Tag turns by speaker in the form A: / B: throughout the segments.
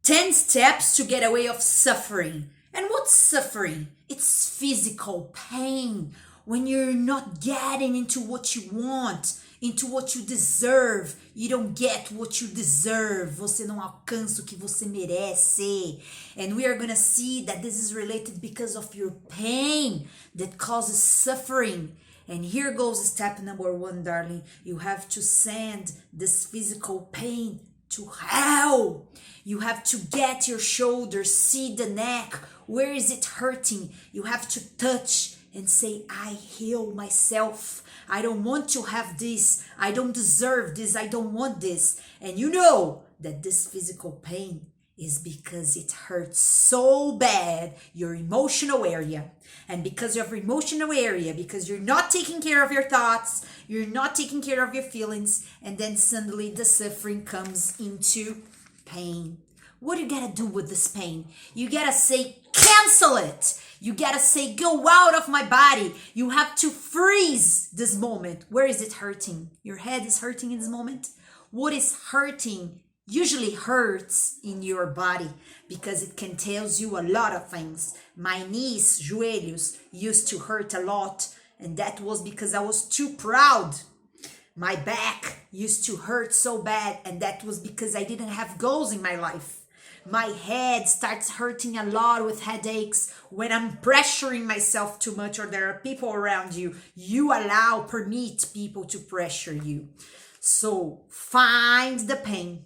A: 10 steps to get away of suffering. And what's suffering? It's physical pain. When you're not getting into what you want, into what you deserve. You don't get what you deserve. Você não alcança o que você merece. And we are going to see that this is related because of your pain that causes suffering. And here goes step number 1, darling. You have to send this physical pain to hell. You have to get your shoulders, see the neck. Where is it hurting? You have to touch and say, I heal myself. I don't want to have this. I don't deserve this. I don't want this. And you know that this physical pain is because it hurts so bad your emotional area. And because of your emotional area, because you're not taking care of your thoughts, you're not taking care of your feelings, and then suddenly the suffering comes into pain. What do you gotta do with this pain? You gotta say, cancel it. You gotta say, go out of my body. You have to freeze this moment. Where is it hurting? Your head is hurting in this moment. What is hurting usually hurts in your body because it can tell you a lot of things. My knees, joelhos, used to hurt a lot, and that was because I was too proud. My back used to hurt so bad, and that was because I didn't have goals in my life. My head starts hurting a lot with headaches when I'm pressuring myself too much, or there are people around you. You permit people to pressure you. So find the pain.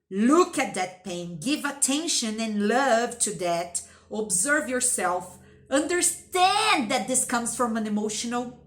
A: Look at that pain. Give attention and love to that. Observe yourself. Understand that this comes from an emotional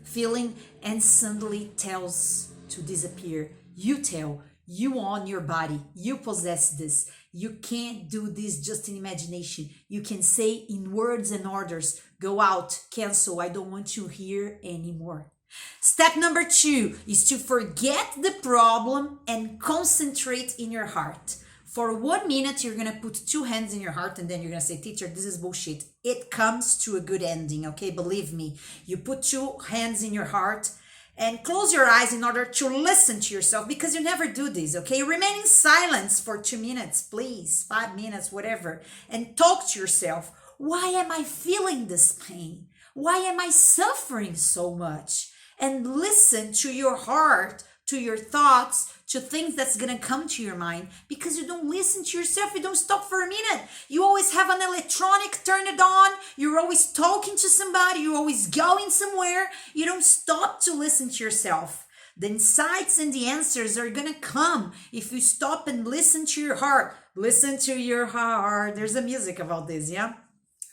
A: feeling and suddenly tells to disappear. You tell. You own your body. You possess this. You can't do this just in imagination. You can say in words and orders, go out, cancel, I don't want you here anymore. Step number 2 is to forget the problem and concentrate in your heart. For 1 minute, you're going to put 2 hands in your heart and then you're going to say, teacher, this is bullshit. It comes to a good ending, okay? Believe me. You put 2 hands in your heart and close your eyes in order to listen to yourself, because you never do this, okay? Remain in silence for 2 minutes, please, 5 minutes, whatever, and talk to yourself. Why am I feeling this pain? Why am I suffering so much? And listen to your heart, to your thoughts, to things that's gonna come to your mind, because you don't listen to yourself. You don't stop for a minute. You always have an electronic, turn it on. You're always talking to somebody. You're always going somewhere. You don't stop to listen to yourself. The insights and the answers are gonna come if you stop and listen to your heart. Listen to your heart. There's a music about this, yeah?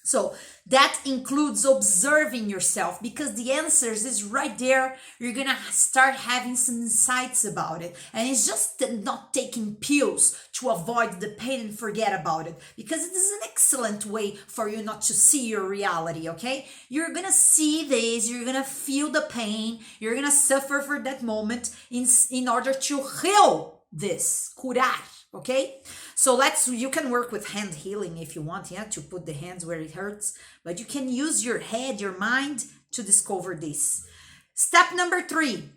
A: So that includes observing yourself, because the answers is right there. You're going to start having some insights about it. And it's just not taking pills to avoid the pain and forget about it, because it is an excellent way for you not to see your reality, okay? You're going to see this, you're going to feel the pain, you're going to suffer for that moment in order to heal this, curar. Okay, so you can work with hand healing if you want, yeah, to put the hands where it hurts, but you can use your head, your mind to discover this. Step number 3,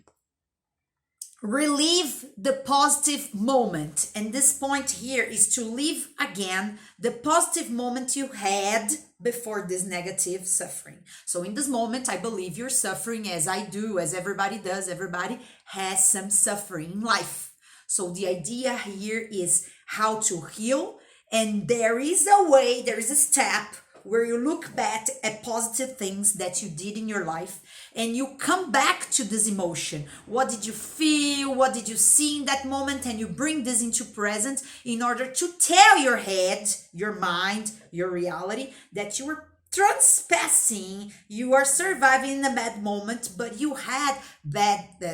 A: relive the positive moment. And this point here is to live again the positive moment you had before this negative suffering. So in this moment, I believe you're suffering as I do, as everybody does. Everybody has some suffering in life. So the idea here is how to heal. And there is a way, there is a step where you look back at positive things that you did in your life and you come back to this emotion. What did you feel? What did you see in that moment? And you bring this into present in order to tell your head, your mind, your reality that you were trespassing, you are surviving in a bad moment, but you had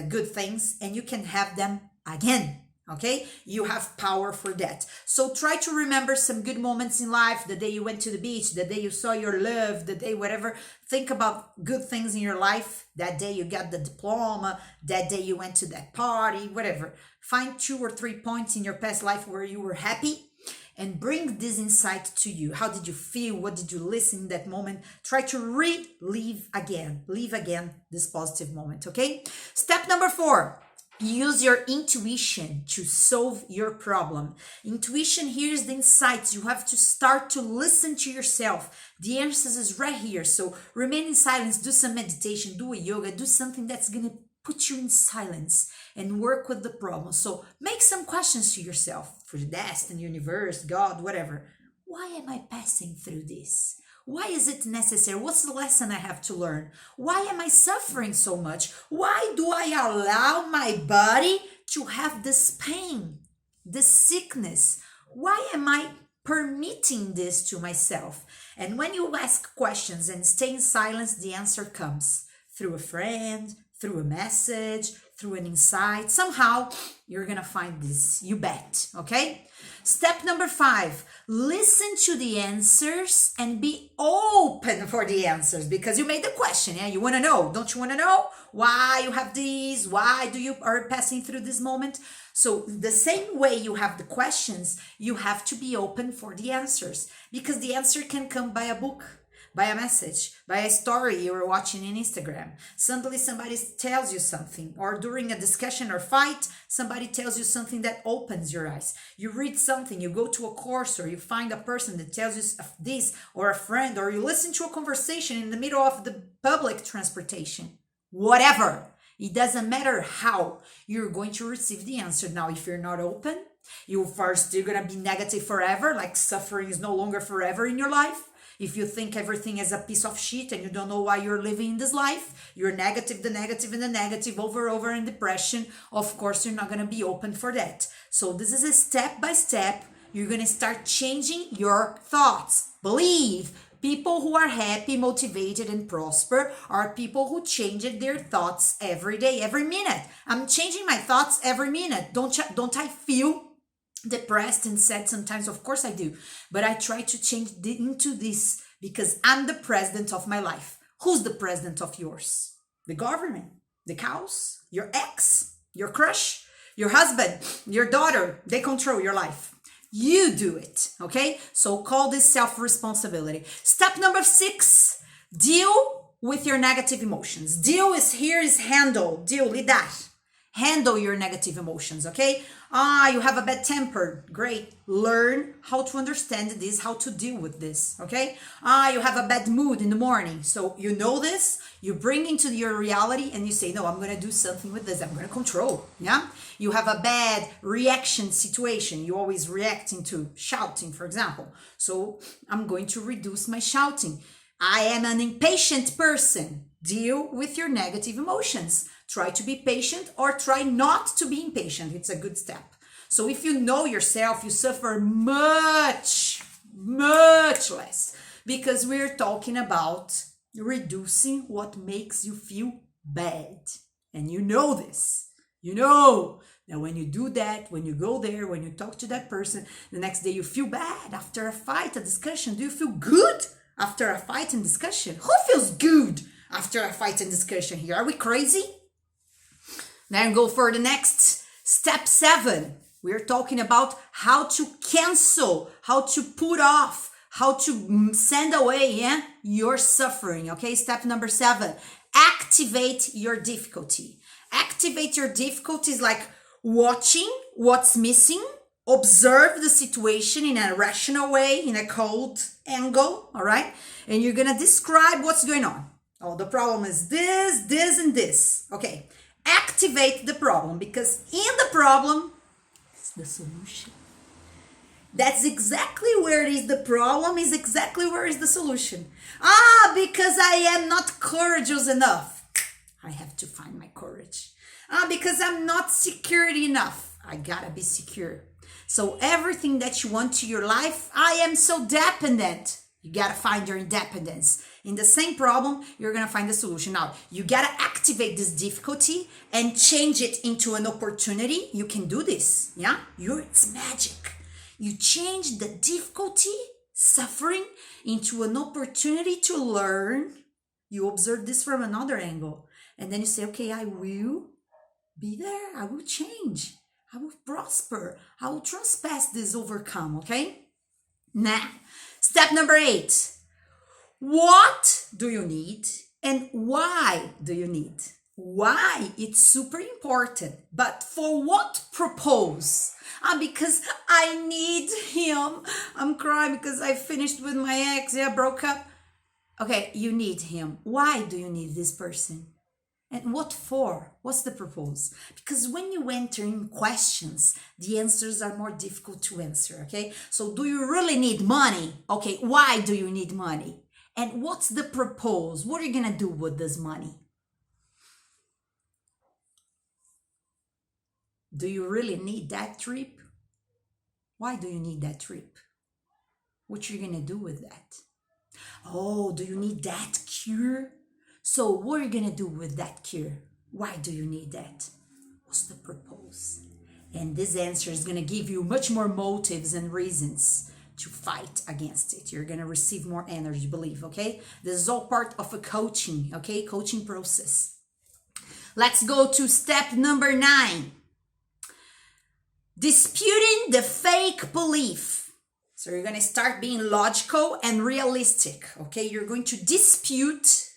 A: good things and you can have them again. Okay, you have power for that. So try to remember some good moments in life, the day you went to the beach, the day you saw your love, the day whatever. Think about good things in your life. That day you got the diploma, that day you went to that party, whatever. Find 2 or 3 points in your past life where you were happy and bring this insight to you. How did you feel? What did you listen in that moment? Try to live again this positive moment, okay? Step number 4. Use your intuition to solve your problem. Intuition here is the insights. You have to start to listen to yourself. The answers is right here. So remain in silence, do some meditation, do a yoga, do something that's going to put you in silence and work with the problem. So make some questions to yourself, for the destiny, universe, God, whatever. Why am I passing through this? Why is it necessary? What's the lesson I have to learn? Why am I suffering so much? Why do I allow my body to have this pain, this sickness? Why am I permitting this to myself? And when you ask questions and stay in silence, the answer comes through a friend, through a message, through an insight. Somehow you're gonna find this, you bet, okay? Step number 5, listen to the answers and be open for the answers, because you made the question, yeah? You wanna know, don't you wanna know why you have these? Why do you are passing through this moment? So the same way you have the questions, you have to be open for the answers, because the answer can come by a book, by a message, by a story you were watching on Instagram. Suddenly somebody tells you something, or during a discussion or fight, somebody tells you something that opens your eyes. You read something, you go to a course, or you find a person that tells you this, or a friend, or you listen to a conversation in the middle of the public transportation. Whatever. It doesn't matter how you're going to receive the answer. Now, if you're not open, you're gonna be negative forever, like suffering is no longer forever in your life. If you think everything is a piece of shit and you don't know why you're living this life, you're negative, the negative, and the negative over in depression. Of course, you're not going to be open for that. So this is a step by step. You're going to start changing your thoughts. Believe people who are happy, motivated, and prosper are people who change their thoughts every day, every minute. I'm changing my thoughts every minute. Don't I feel depressed and sad sometimes? Of course I do, but I try to change into this, because I'm the president of my life. Who's the president of yours? The government, the cows, your ex, your crush, your husband, your daughter. They control your life. You do it, okay? So call this self-responsibility. Step number 6, deal with your negative emotions. Deal is handle, lidar. Handle your negative emotions, okay? You have a bad temper. Great. Learn how to understand this, how to deal with this, okay? You have a bad mood in the morning. So you know this, you bring into your reality and you say, no, I'm going to do something with this. I'm going to control, yeah? You have a bad reaction situation. You always reacting to shouting, for example. So I'm going to reduce my shouting. I am an impatient person. Deal with your negative emotions. Try to be patient, or try not to be impatient. It's a good step. So if you know yourself, you suffer much less, because we're talking about reducing what makes you feel bad. And you know this. You know that when you do that, when you go there, when you talk to that person, the next day you feel bad after a fight, a discussion. Do you feel good after a fight and discussion? Who feels good after a fight and discussion here? Are we crazy? Then go for the next step 7. We're talking about how to cancel, how to put off, how to send away your suffering. Okay, step number 7. Activate your difficulty. Activate your difficulties, like watching what's missing, observe the situation in a rational way, in a cold angle, all right? And you're gonna describe what's going on. Oh, the problem is this, and this. Okay. Activate the problem, because in the problem is the solution. That's exactly where it is. The problem is exactly where is the solution. Because I am not courageous enough. I have to find my courage. Because I'm not secure enough. I gotta be secure. So everything that you want to your life, I am so dependent. You gotta find your independence. In the same problem, you're gonna find the solution. Now, you gotta activate this difficulty and change it into an opportunity. You can do this, yeah? It's magic. You change the difficulty, suffering, into an opportunity to learn. You observe this from another angle. And then you say, okay, I will be there. I will change. I will prosper. I will transpass this, overcome, okay? Now, step number 8. What do you need and why do you need? Why? It's super important. But for what purpose? Because I need him. I'm crying because I finished with my ex. Yeah, broke up. Okay, you need him. Why do you need this person? And what for? What's the purpose? Because when you enter in questions, the answers are more difficult to answer, okay? So do you really need money? Okay, why do you need money? And what's the purpose? What are you gonna do with this money? Do you really need that trip? Why do you need that trip? What you gonna do with that? Oh, do you need that cure? So what are you gonna do with that cure? Why do you need that? What's the purpose? And this answer is gonna give you much more motives and reasons to fight against it. You're gonna receive more energy, believe, okay? This is all part of a coaching, okay? Coaching process. Let's go to step number 9. Disputing the fake belief. So you're gonna start being logical and realistic, okay? You're going to dispute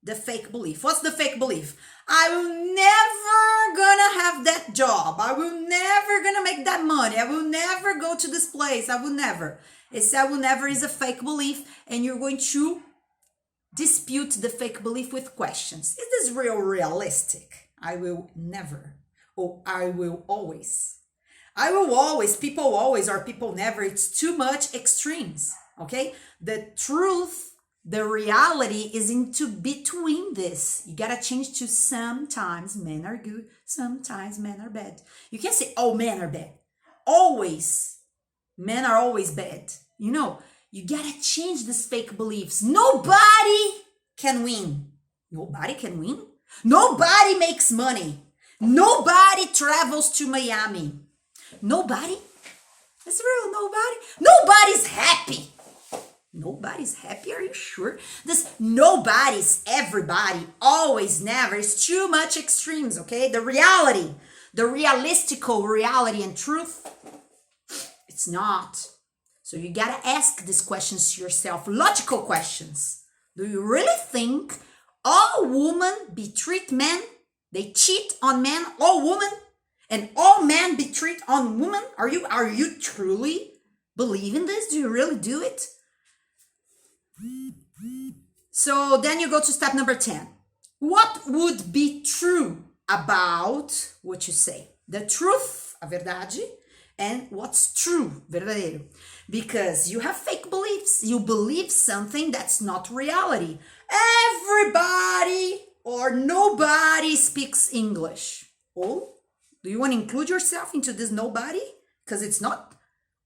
A: the fake belief. What's the fake belief? I will never gonna have that job. I will never gonna make that money. I will never go to this place. I will never. It's I will never is a fake belief, and you're going to dispute the fake belief with questions. Is this realistic? I will never. Or I will always. I will always, people always, or people never. It's too much extremes, okay? The truth, the reality is into between this. You gotta change to sometimes men are good, sometimes men are bad. You can't say, oh, men are bad. Always, men are always bad. You know, you gotta change these fake beliefs. Nobody can win. Nobody can win. Nobody makes money. Nobody travels to Miami. Nobody? That's real, nobody? Nobody's happy. Nobody's happy, are you sure? This nobody's everybody, always, never. It's too much extremes, okay? The reality, the realistical reality and truth, it's not. So you gotta ask these questions to yourself, logical questions. Do you really think all women betreat men? They cheat on men, all women? And all men betreat on women? Are you truly believing this? Do you really do it? So then you go to step number 10. What would be true about what you say? The truth, a verdade, and what's true, verdadeiro. Because you have fake beliefs. You believe something that's not reality. Everybody or nobody speaks English. Oh, do you want to include yourself into this nobody? Because it's not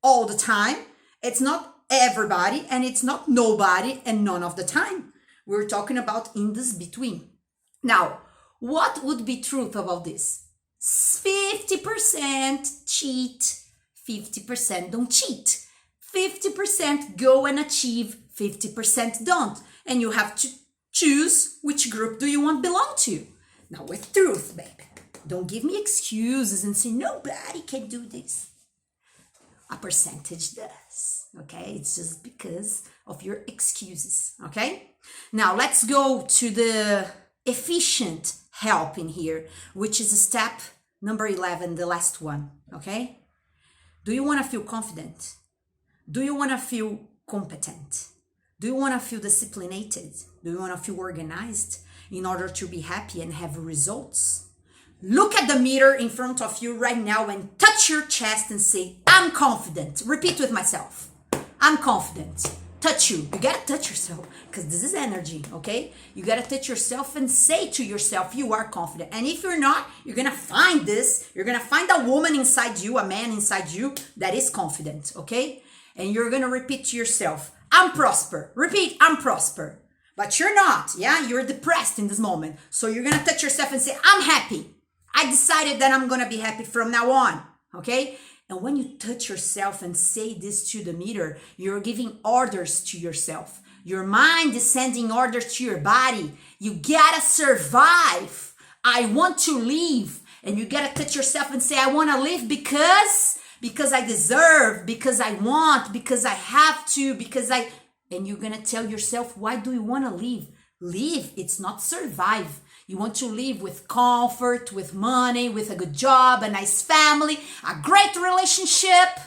A: all the time. It's not everybody, and it's not nobody and none of the time. We're talking about in this between. Now, what would be truth about this? 50% cheat, 50% don't cheat. 50% go and achieve, 50% don't. And you have to choose which group do you want to belong to. Now with truth, baby. Don't give me excuses and say nobody can do this. A percentage does, okay? It's just because of your excuses, okay? Now let's go to the efficient help in here, which is step number 11, the last one, okay? Do you want to feel confident? Do you want to feel competent? Do you want to feel disciplined? Do you want to feel organized in order to be happy and have results? Look at the mirror in front of you right now and touch your chest and say, I'm confident. Repeat with myself. I'm confident. Touch you. You gotta touch yourself because this is energy, okay? You gotta touch yourself and say to yourself, you are confident. And if you're not, you're gonna find this. You're gonna find a woman inside you, a man inside you that is confident, okay? And you're gonna repeat to yourself, I'm prosper. Repeat, I'm prosper. But you're not, yeah? You're depressed in this moment. So you're gonna touch yourself and say, I'm happy. I decided that I'm gonna be happy from now on, okay? And when you touch yourself and say this to the mirror, you're giving orders to yourself. Your mind is sending orders to your body. You gotta survive. I want to live. And you gotta touch yourself and say, I wanna live because I deserve, because I want, because I have to, and you're gonna tell yourself, why do you wanna live? Live, it's not survive. You want to live with comfort, with money, with a good job, a nice family, a great relationship.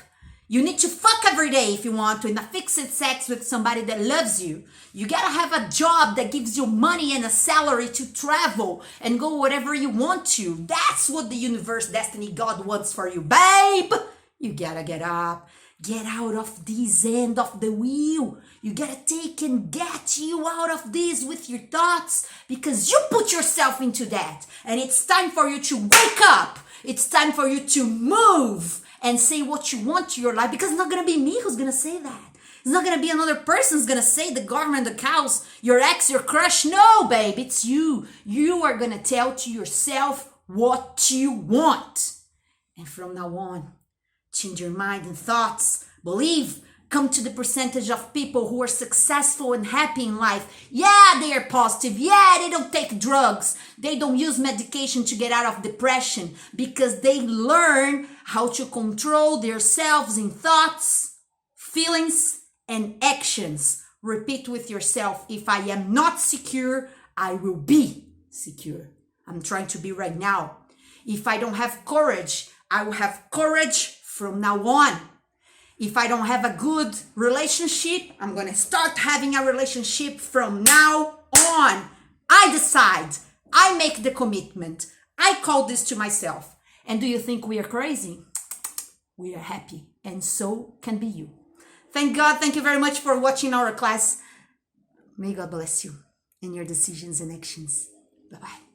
A: You need to fuck every day if you want to, in a fixed sex with somebody that loves you. You gotta have a job that gives you money and a salary to travel and go wherever you want to. That's what the universe, destiny, God wants for you, babe. You gotta get up. Get out of this end of the wheel. You gotta take and get you out of this with your thoughts, because you put yourself into that. And it's time for you to wake up. It's time for you to move and say what you want to your life, because it's not gonna be me who's gonna say that. It's not gonna be another person who's gonna say, the government, the cows, your ex, your crush. No, babe, it's you. You are gonna tell to yourself what you want. And from now on, change your mind and thoughts. Believe. Come to the percentage of people who are successful and happy in life. Yeah, they are positive. Yeah, they don't take drugs. They don't use medication to get out of depression, because they learn how to control themselves in thoughts, feelings, and actions. Repeat with yourself, if I am not secure, I will be secure. I'm trying to be right now. If I don't have courage, I will have courage from now on. If I don't have a good relationship, I'm going to start having a relationship from now on. I decide. I make the commitment. I call this to myself. And do you think we are crazy? We are happy. And so can be you. Thank God. Thank you very much for watching our class. May God bless you in your decisions and actions. Bye-bye.